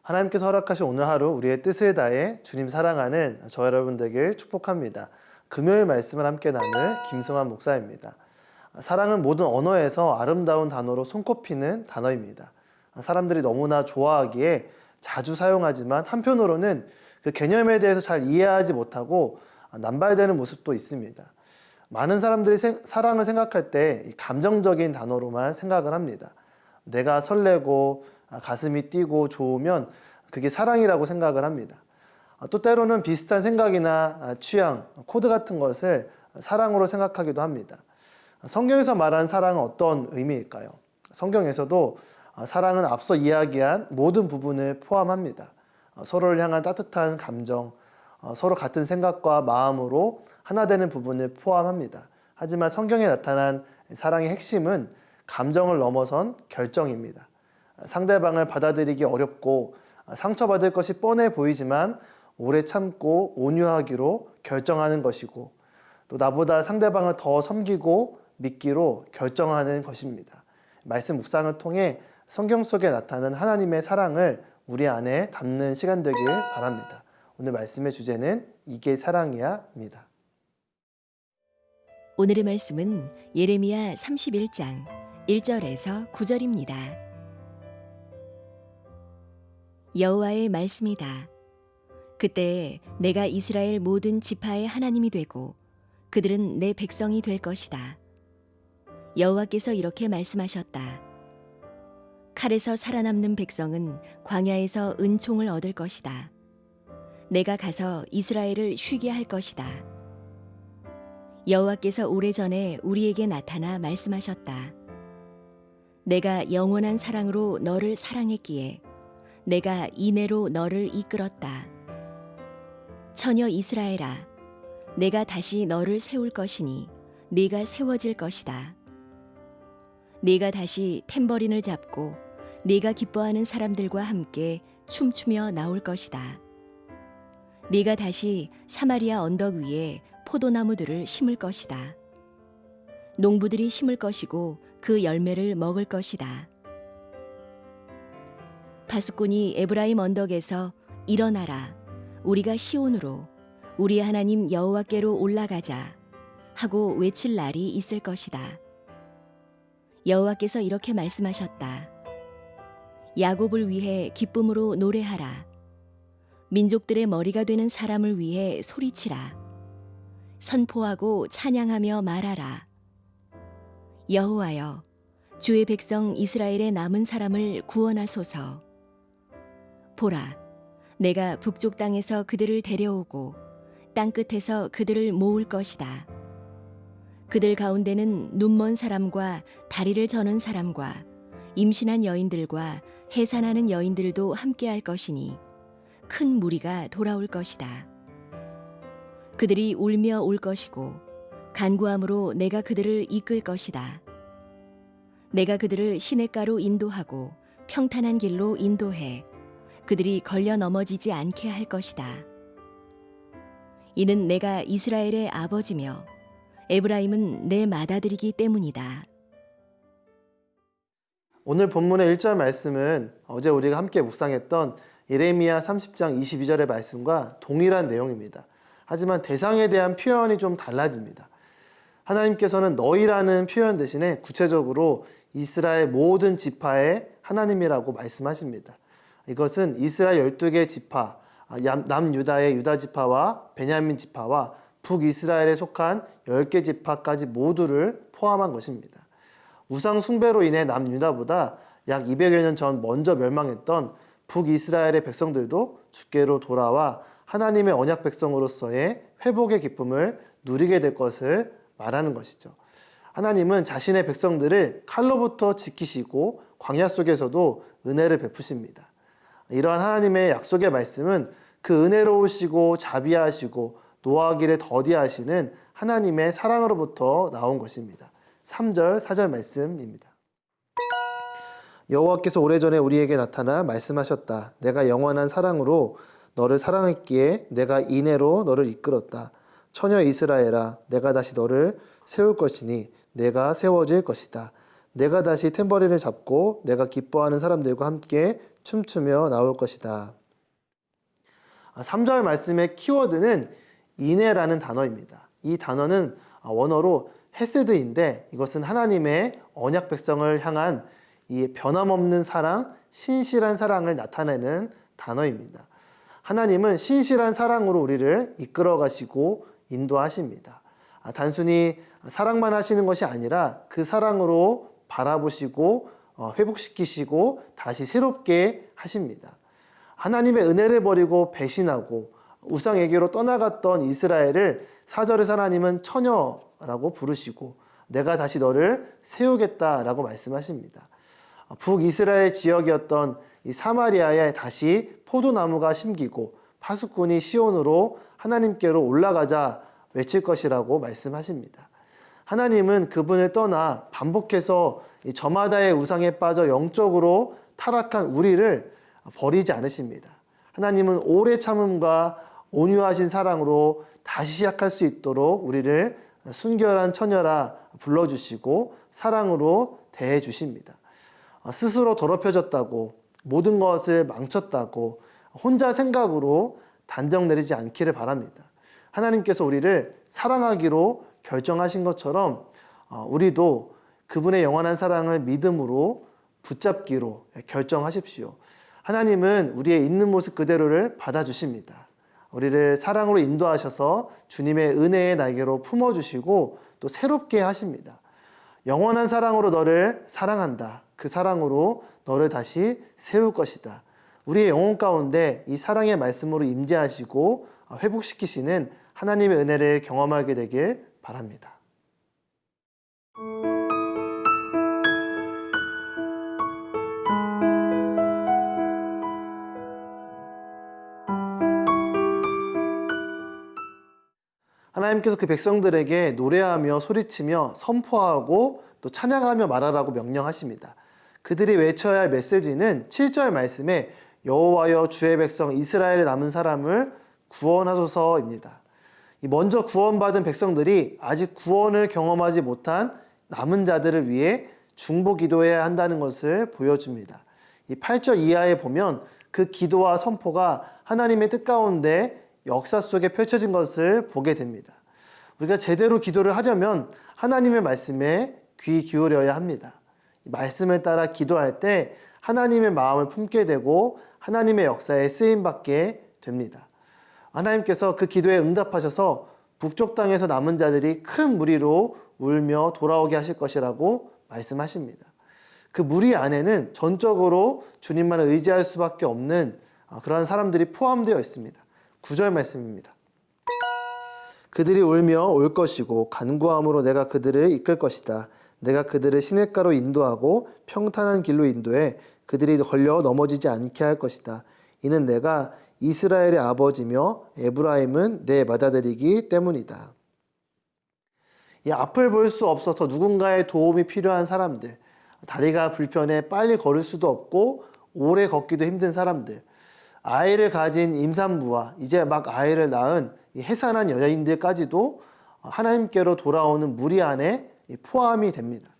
하나님께서 허락하신 오늘 하루 우리의 뜻을 다해 주님 사랑하는 저 여러분 되길 축복합니다. 금요일 말씀을 함께 나눌 김승환 목사입니다. 사랑은 모든 언어에서 아름다운 단어로 손꼽히는 단어입니다. 사람들이 너무나 좋아하기에 자주 사용하지만 한편으로는 그 개념에 대해서 잘 이해하지 못하고 남발되는 모습도 있습니다. 많은 사람들이 사랑을 생각할 때 감정적인 단어로만 생각을 합니다. 내가 설레고 가슴이 뛰고 좋으면 그게 사랑이라고 생각을 합니다. 또 때로는 비슷한 생각이나 취향, 코드 같은 것을 사랑으로 생각하기도 합니다. 성경에서 말하는 사랑은 어떤 의미일까요? 성경에서도 사랑은 앞서 이야기한 모든 부분을 포함합니다. 서로를 향한 따뜻한 감정, 서로 같은 생각과 마음으로 하나 되는 부분을 포함합니다. 하지만 성경에 나타난 사랑의 핵심은 감정을 넘어선 결정입니다. 상대방을 받아들이기 어렵고 상처받을 것이 뻔해 보이지만 오래 참고 온유하기로 결정하는 것이고, 또 나보다 상대방을 더 섬기고 믿기로 결정하는 것입니다. 말씀 묵상을 통해 성경 속에 나타나는 하나님의 사랑을 우리 안에 담는 시간 되길 바랍니다. 오늘 말씀의 주제는 이게 사랑이야입니다. 오늘의 말씀은 예레미야 31장 1절에서 9절입니다. 여호와의 말씀이다. 그때 내가 이스라엘 모든 지파의 하나님이 되고 그들은 내 백성이 될 것이다. 여호와께서 이렇게 말씀하셨다. 칼에서 살아남는 백성은 광야에서 은총을 얻을 것이다. 내가 가서 이스라엘을 쉬게 할 것이다. 여호와께서 오래전에 우리에게 나타나 말씀하셨다. 내가 영원한 사랑으로 너를 사랑했기에 내가 인애로 너를 이끌었다. 처녀 이스라엘아, 내가 다시 너를 세울 것이니 네가 세워질 것이다. 네가 다시 탬버린을 잡고 네가 기뻐하는 사람들과 함께 춤추며 나올 것이다. 네가 다시 사마리아 언덕 위에 포도나무들을 심을 것이다. 농부들이 심을 것이고 그 열매를 먹을 것이다. 바숫꾼이 에브라임 언덕에서 일어나라, 우리가 시온으로 우리 하나님 여호와께로 올라가자 하고 외칠 날이 있을 것이다. 여호와께서 이렇게 말씀하셨다. 야곱을 위해 기쁨으로 노래하라. 민족들의 머리가 되는 사람을 위해 소리치라. 선포하고 찬양하며 말하라. 여호와여, 주의 백성 이스라엘의 남은 사람을 구원하소서. 보라, 내가 북쪽 땅에서 그들을 데려오고 땅끝에서 그들을 모을 것이다. 그들 가운데는 눈먼 사람과 다리를 저는 사람과 임신한 여인들과 해산하는 여인들도 함께할 것이니 큰 무리가 돌아올 것이다. 그들이 울며 올 것이고 간구함으로 내가 그들을 이끌 것이다. 내가 그들을 시냇가로 인도하고 평탄한 길로 인도해 그들이 걸려 넘어지지 않게 할 것이다. 이는 내가 이스라엘의 아버지며 에브라임은 내 맏아들이기 때문이다. 오늘 본문의 1절 말씀은 어제 우리가 함께 묵상했던 예레미야 30장 22절의 말씀과 동일한 내용입니다. 하지만 대상에 대한 표현이 좀 달라집니다. 하나님께서는 너희라는 표현 대신에 구체적으로 이스라엘 모든 지파의 하나님이라고 말씀하십니다. 이것은 이스라엘 12개 지파, 남유다의 유다 지파와 베냐민 지파와 북이스라엘에 속한 10개 지파까지 모두를 포함한 것입니다. 우상 숭배로 인해 남유다보다 약 200여 년 전 먼저 멸망했던 북이스라엘의 백성들도 주께로 돌아와 하나님의 언약 백성으로서의 회복의 기쁨을 누리게 될 것을 말하는 것이죠. 하나님은 자신의 백성들을 칼로부터 지키시고 광야 속에서도 은혜를 베푸십니다. 이러한 하나님의 약속의 말씀은 그 은혜로우시고 자비하시고 노하기를 더디하시는 하나님의 사랑으로부터 나온 것입니다. 3절, 4절 말씀입니다. 여호와께서 오래전에 우리에게 나타나 말씀하셨다. 내가 영원한 사랑으로 너를 사랑했기에 내가 인애로 너를 이끌었다. 처녀 이스라엘아, 내가 다시 너를 세울 것이니 내가 세워질 것이다. 내가 다시 탬버린을 잡고 내가 기뻐하는 사람들과 함께 춤추며 나올 것이다. 3절 말씀의 키워드는 인애라는 단어입니다. 이 단어는 원어로 헤세드인데 이것은 하나님의 언약 백성을 향한 이 변함없는 사랑, 신실한 사랑을 나타내는 단어입니다. 하나님은 신실한 사랑으로 우리를 이끌어 가시고 인도하십니다. 단순히 사랑만 하시는 것이 아니라 그 사랑으로 바라보시고 회복시키시고 다시 새롭게 하십니다. 하나님의 은혜를 버리고 배신하고 우상에게로 떠나갔던 이스라엘을 4절에서 하나님은 처녀라고 부르시고 내가 다시 너를 세우겠다라고 말씀하십니다. 북이스라엘 지역이었던 이 사마리아에 다시 포도나무가 심기고 파수꾼이 시온으로 하나님께로 올라가자 외칠 것이라고 말씀하십니다. 하나님은 그분을 떠나 반복해서 저마다의 우상에 빠져 영적으로 타락한 우리를 버리지 않으십니다. 하나님은 오래 참음과 온유하신 사랑으로 다시 시작할 수 있도록 우리를 순결한 처녀라 불러주시고 사랑으로 대해주십니다. 스스로 더럽혀졌다고 모든 것을 망쳤다고 혼자 생각으로 단정 내리지 않기를 바랍니다. 하나님께서 우리를 사랑하기로 결정하신 것처럼 우리도 그분의 영원한 사랑을 믿음으로 붙잡기로 결정하십시오. 하나님은 우리의 있는 모습 그대로를 받아주십니다. 우리를 사랑으로 인도하셔서 주님의 은혜의 날개로 품어주시고 또 새롭게 하십니다. 영원한 사랑으로 너를 사랑한다. 그 사랑으로 너를 다시 세울 것이다. 우리의 영혼 가운데 이 사랑의 말씀으로 임재하시고 회복시키시는 하나님의 은혜를 경험하게 되길 바랍니다. 하나님께서 그 백성들에게 노래하며 소리치며 선포하고 또 찬양하며 말하라고 명령하십니다. 그들이 외쳐야 할 메시지는 7절 말씀에 여호와여 주의 백성 이스라엘의 남은 사람을 구원하소서입니다. 먼저 구원받은 백성들이 아직 구원을 경험하지 못한 남은 자들을 위해 중보 기도해야 한다는 것을 보여줍니다. 이 8절 이하에 보면 그 기도와 선포가 하나님의 뜻 가운데 역사 속에 펼쳐진 것을 보게 됩니다. 우리가 제대로 기도를 하려면 하나님의 말씀에 귀 기울여야 합니다. 말씀을 따라 기도할 때 하나님의 마음을 품게 되고 하나님의 역사에 쓰임받게 됩니다. 하나님께서 그 기도에 응답하셔서 북쪽 땅에서 남은 자들이 큰 무리로 울며 돌아오게 하실 것이라고 말씀하십니다. 그 무리 안에는 전적으로 주님만을 의지할 수밖에 없는 그러한 사람들이 포함되어 있습니다. 9절 말씀입니다. 그들이 울며 올 것이고 간구함으로 내가 그들을 이끌 것이다. 내가 그들을 시냇가로 인도하고 평탄한 길로 인도해 그들이 걸려 넘어지지 않게 할 것이다. 이는 내가 이스라엘의 아버지며 에브라임은 내 맏아들이기 때문이다. 이 앞을 볼 수 없어서 누군가의 도움이 필요한 사람들, 다리가 불편해 빨리 걸을 수도 없고 오래 걷기도 힘든 사람들, 아이를 가진 임산부와 이제 막 아이를 낳은 이 해산한 여자인들까지도 하나님께로 돌아오는 무리 안에 포함이 됩니다.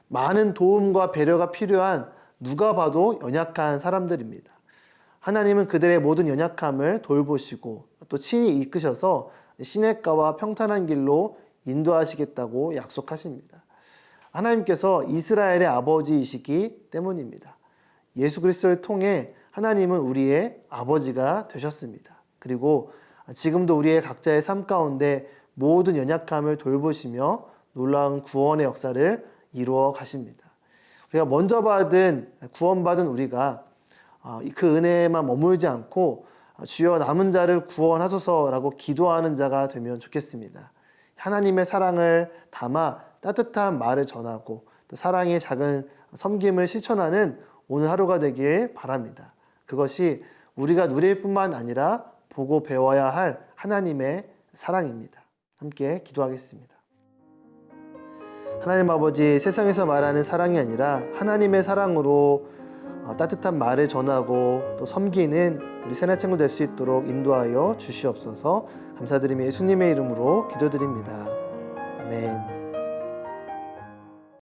많은 도움과 배려가 필요한 누가 봐도 연약한 사람들입니다. 하나님은 그들의 모든 연약함을 돌보시고 또 친히 이끄셔서 시냇가와 평탄한 길로 인도하시겠다고 약속하십니다. 하나님께서 이스라엘의 아버지이시기 때문입니다. 예수 그리스도를 통해 하나님은 우리의 아버지가 되셨습니다. 그리고 지금도 우리의 각자의 삶 가운데 모든 연약함을 돌보시며 놀라운 구원의 역사를 이루어 가십니다. 우리가 먼저 구원받은 우리가 그 은혜에만 머물지 않고 주여 남은 자를 구원하소서라고 기도하는 자가 되면 좋겠습니다. 하나님의 사랑을 담아 따뜻한 말을 전하고 또 사랑의 작은 섬김을 실천하는 오늘 하루가 되길 바랍니다. 그것이 우리가 누릴 뿐만 아니라 보고 배워야 할 하나님의 사랑입니다. 함께 기도하겠습니다. 하나님 아버지, 세상에서 말하는 사랑이 아니라 하나님의 사랑으로 따뜻한 말을 전하고 또 섬기는 우리 새날 친구 될 수 있도록 인도하여 주시옵소서. 감사드리며 예수님의 이름으로 기도드립니다. 아멘.